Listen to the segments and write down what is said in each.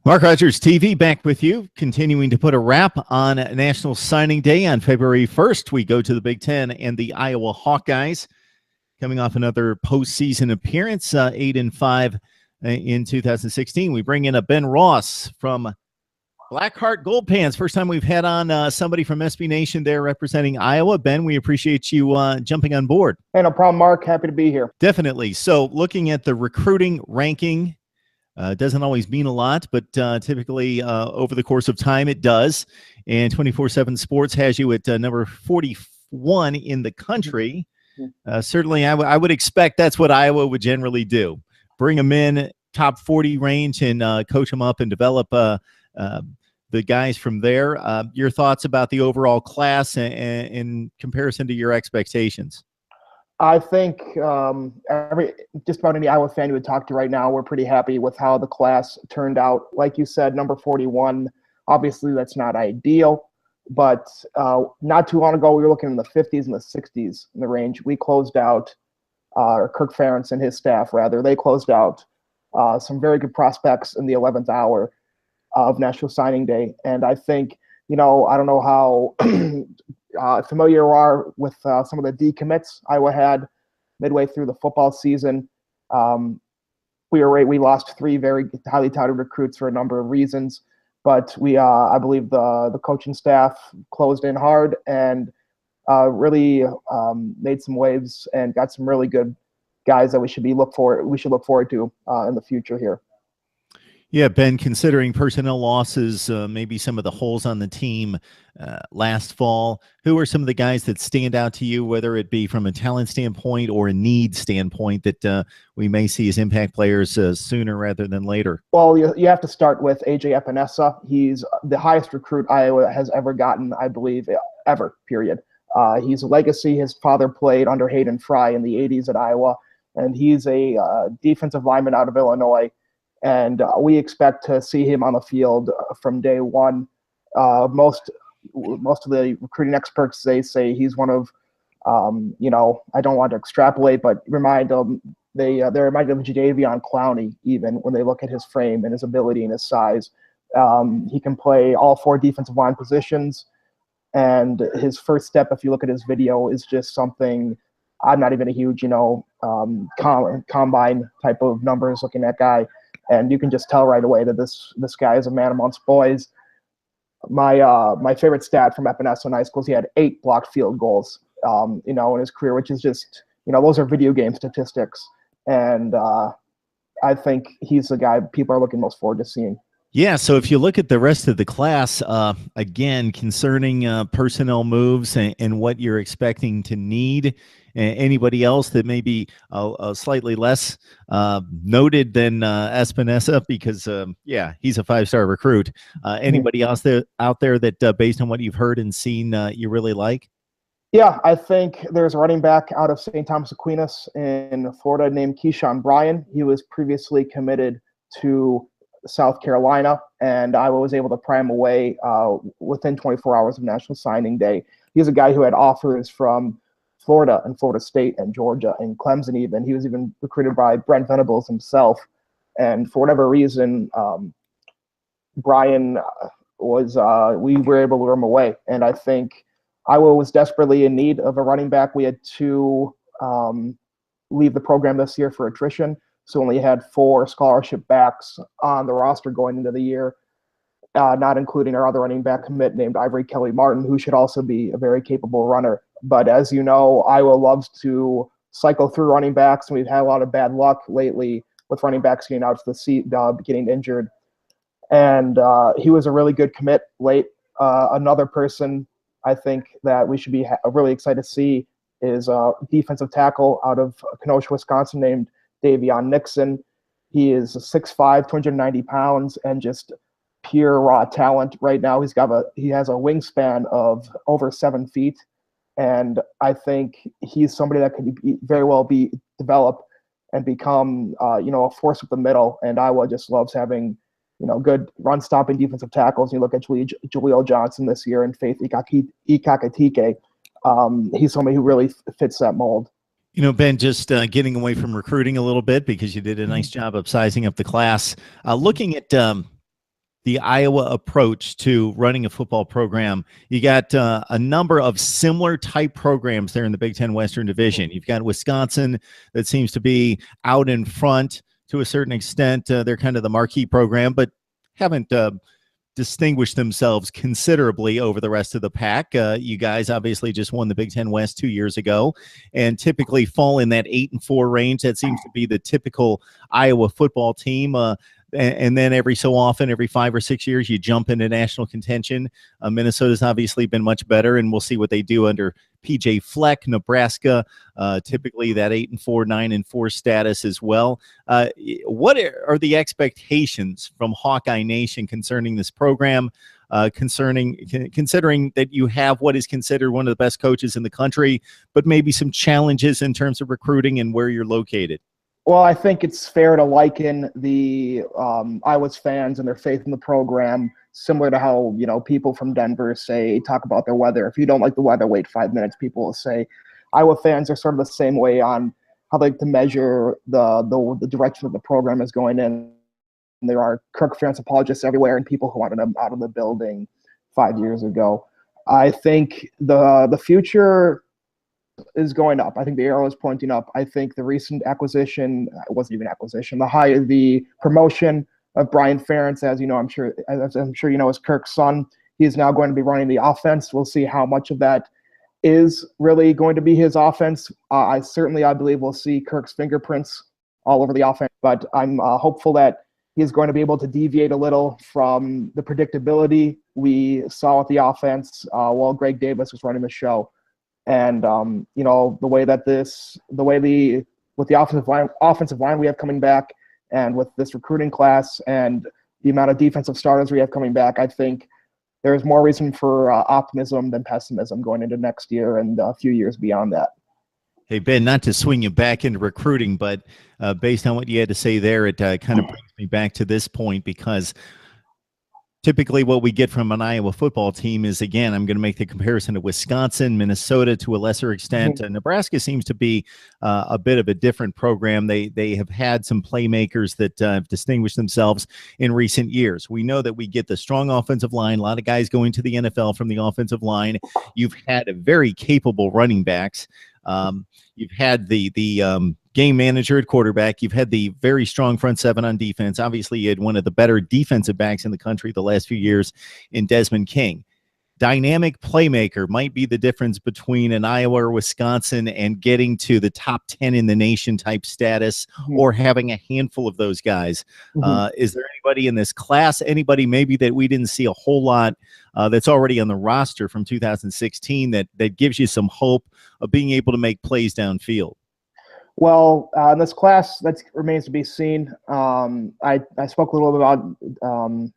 Mark Rogers TV back with you, continuing to put a wrap on National Signing Day on February 1st. We go to the Big Ten and the Iowa Hawkeyes coming off another postseason appearance, 8-5 in 2016. We bring in a Ben Ross from Blackheart Gold Pants. First time we've had on somebody from SB Nation there representing Iowa. Ben, we appreciate you jumping on board. Hey, no problem, Mark. Happy to be here. Definitely. So looking at the recruiting ranking, doesn't always mean a lot, but typically over the course of time it does. And 24/7 Sports has you at number 41 in the country. Certainly, I would expect that's what Iowa would generally do. Bring them in, top 40 range, and coach them up and develop the guys from there. Your thoughts about the overall class in comparison to your expectations? I think just about any Iowa fan you would talk to right now, we're pretty happy with how the class turned out. Like you said, number 41, obviously that's not ideal, but not too long ago we were looking in the 50s and the 60s in the range. We closed out, Kirk Ferentz and his staff, rather, they closed out some very good prospects in the 11th hour of National Signing Day. And I think, I don't know how familiar you are with some of the decommits Iowa had midway through the football season. We lost 3 very highly touted recruits for a number of reasons, but I believe the coaching staff closed in hard and really made some waves and got some really good guys that we should look forward to in the future here. Yeah, Ben, considering personnel losses, maybe some of the holes on the team last fall, who are some of the guys that stand out to you, whether it be from a talent standpoint or a need standpoint, that we may see as impact players sooner rather than later? Well, you have to start with JEP Anessa. He's the highest recruit Iowa has ever gotten, I believe, ever, period. He's a legacy. His father played under Hayden Fry in the 80s at Iowa, and he's a defensive lineman out of Illinois. And we expect to see him on the field from day one. Most of the recruiting experts, they say he's one of, I don't want to extrapolate, but they remind him of Jadeveon Clowney, even when they look at his frame and his ability and his size. He can play all 4 defensive line positions. And his first step, if you look at his video, is just something. I'm not even a huge, combine type of numbers looking at guy. And you can just tell right away that this guy is a man amongst boys. My favorite stat from Anessa in high school is he had 8 blocked field goals, in his career, which is just, those are video game statistics. And I think he's the guy people are looking most forward to seeing. Yeah, so if you look at the rest of the class, again, concerning personnel moves and what you're expecting to need, anybody else that may be slightly less noted than Espinosa, because, he's a 5-star recruit. Anybody else out there that, based on what you've heard and seen, you really like? Yeah, I think there's a running back out of St. Thomas Aquinas in Florida named Keyshawn Bryan. He was previously committed to South Carolina, and I was able to pry him away within 24 hours of National Signing Day. He's a guy who had offers from Florida and Florida State and Georgia and Clemson even. He was even recruited by Brent Venables himself. And for whatever reason, Brian we were able to lure him away. And I think Iowa was desperately in need of a running back. We had 2 leave the program this year for attrition. So only had 4 scholarship backs on the roster going into the year, not including our other running back commit named Ivory Kelly Martin, who should also be a very capable runner. But as you know, Iowa loves to cycle through running backs, and we've had a lot of bad luck lately with running backs getting out to the seat, getting injured. And he was a really good commit late. Another person I think that we should be really excited to see is a defensive tackle out of Kenosha, Wisconsin, named Davion Nixon. He is 6'5", 290 pounds, and just pure raw talent. Right now, he has a wingspan of over 7 feet, and I think he's somebody that could very well be developed and become, a force with the middle. And Iowa just loves having, good run-stopping defensive tackles. You look at Jaleel Johnson this year and Faith Ikakatike. He's somebody who really fits that mold. Ben, just getting away from recruiting a little bit, because you did a nice job of sizing up the class. Looking at the Iowa approach to running a football program. You got a number of similar type programs there in the Big Ten Western Division. You've got Wisconsin that seems to be out in front to a certain extent. They're kind of the marquee program, but haven't distinguished themselves considerably over the rest of the pack. You guys obviously just won the Big Ten West 2 years ago and typically fall in that 8-4 range. That seems to be the typical Iowa football team. And then every so often, every 5 or 6 years, you jump into national contention. Minnesota's obviously been much better, and we'll see what they do under PJ Fleck. Nebraska, typically that 8-4, 9-4 status as well. What are the expectations from Hawkeye Nation concerning this program? Considering that you have what is considered one of the best coaches in the country, but maybe some challenges in terms of recruiting and where you're located? Well, I think it's fair to liken the Iowa's fans and their faith in the program similar to how, people from Denver talk about their weather. If you don't like the weather, wait 5 minutes, people will say. Iowa fans are sort of the same way on how they like to measure the direction of the program is going in. And there are Kirk Ferentz apologists everywhere and people who wanted him out of the building 5 years ago. I think the future is going up. I think the arrow is pointing up. I think the recent acquisition, it wasn't even acquisition, the promotion of Brian Ferentz, as you know, I'm sure you know, is Kirk's son. He is now going to be running the offense. We'll see how much of that is really going to be his offense. I believe we'll see Kirk's fingerprints all over the offense, but I'm hopeful that he's going to be able to deviate a little from the predictability we saw with the offense while Greg Davis was running the show. And with the offensive line we have coming back, and with this recruiting class and the amount of defensive starters we have coming back, I think there's more reason for optimism than pessimism going into next year and a few years beyond that. Hey, Ben, not to swing you back into recruiting, but based on what you had to say there, it kind of brings me back to this point, because typically what we get from an Iowa football team is, again, I'm going to make the comparison to Wisconsin, Minnesota to a lesser extent. Nebraska seems to be a bit of a different program. They have had some playmakers that have distinguished themselves in recent years. We know that we get the strong offensive line, a lot of guys going to the NFL from the offensive line. You've had very capable running backs. You've had the game manager at quarterback. You've had the very strong front seven on defense. Obviously, you had one of the better defensive backs in the country the last few years in Desmond King. Dynamic playmaker might be the difference between an Iowa or Wisconsin and getting to the top 10 in the nation type status, or having a handful of those guys. Is there anybody in this class, anybody maybe that we didn't see a whole lot that's already on the roster from 2016 that gives you some hope of being able to make plays downfield? Well, in this class, that remains to be seen. I spoke a little bit about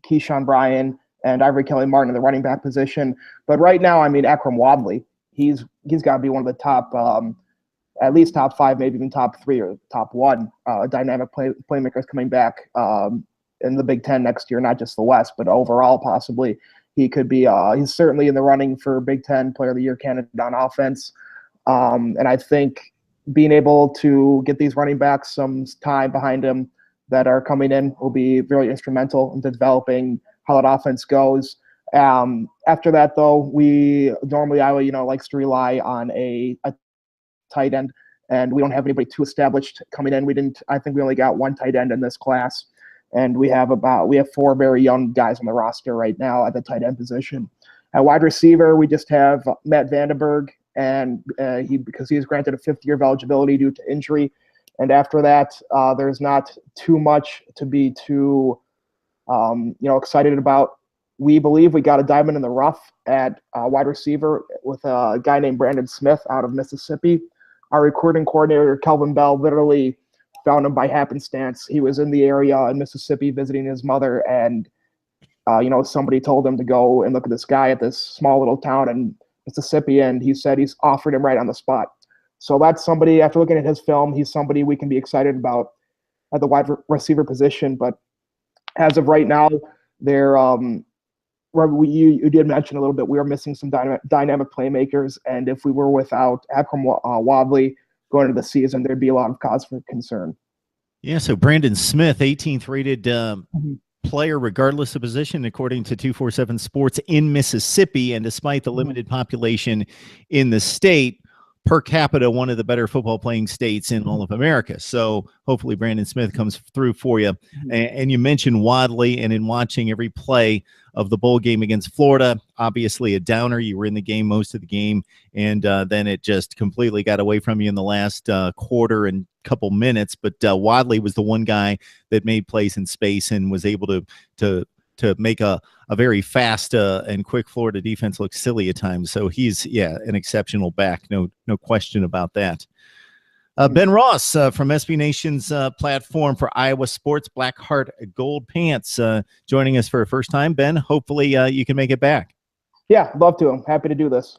Keyshawn Bryan and Ivory Kelly Martin in the running back position. But right now, Akram Wadley, he's got to be one of the top, at least top 5, maybe even top 3 or top 1 dynamic playmakers coming back in the Big Ten next year, not just the West, but overall possibly. He could be, he's certainly in the running for Big Ten Player of the Year candidate on offense. And I think being able to get these running backs some time behind him that are coming in will be very instrumental in developing how that offense goes. After that, though, Iowa, likes to rely on a tight end, and we don't have anybody too established coming in. I think we only got 1 tight end in this class, and we have 4 very young guys on the roster right now at the tight end position. At wide receiver, we just have Matt Vandenberg, and because he is granted a 5th year of eligibility due to injury. And after that, there's not too much to be too excited about. We believe we got a diamond in the rough at wide receiver with a guy named Brandon Smith out of Mississippi. Our recruiting coordinator, Kelvin Bell, literally found him by happenstance. He was in the area in Mississippi visiting his mother, and somebody told him to go and look at this guy at this small little town in Mississippi, and he said he's offered him right on the spot. So that's somebody, after looking at his film, he's somebody we can be excited about at the wide receiver position. But as of right now, you did mention a little bit, we are missing some dynamic playmakers, and if we were without Akram Wadley going into the season, there'd be a lot of cause for concern. Yeah, so Brandon Smith, 18th rated player regardless of position, according to 247 Sports, in Mississippi. And despite the limited population in the state, per capita, one of the better football playing states in all of America. So hopefully Brandon Smith comes through for you. And you mentioned Wadley, and in watching every play of the bowl game against Florida, obviously a downer. You were in the game most of the game, and then it just completely got away from you in the last quarter and couple minutes. But Wadley was the one guy that made plays in space and was able to make a very fast and quick Florida defense look silly at times. So he's, an exceptional back. No question about that. Ben Ross from SB Nation's platform for Iowa Sports, Blackheart Gold Pants, joining us for a first time. Ben, hopefully you can make it back. Yeah, love to. I'm happy to do this.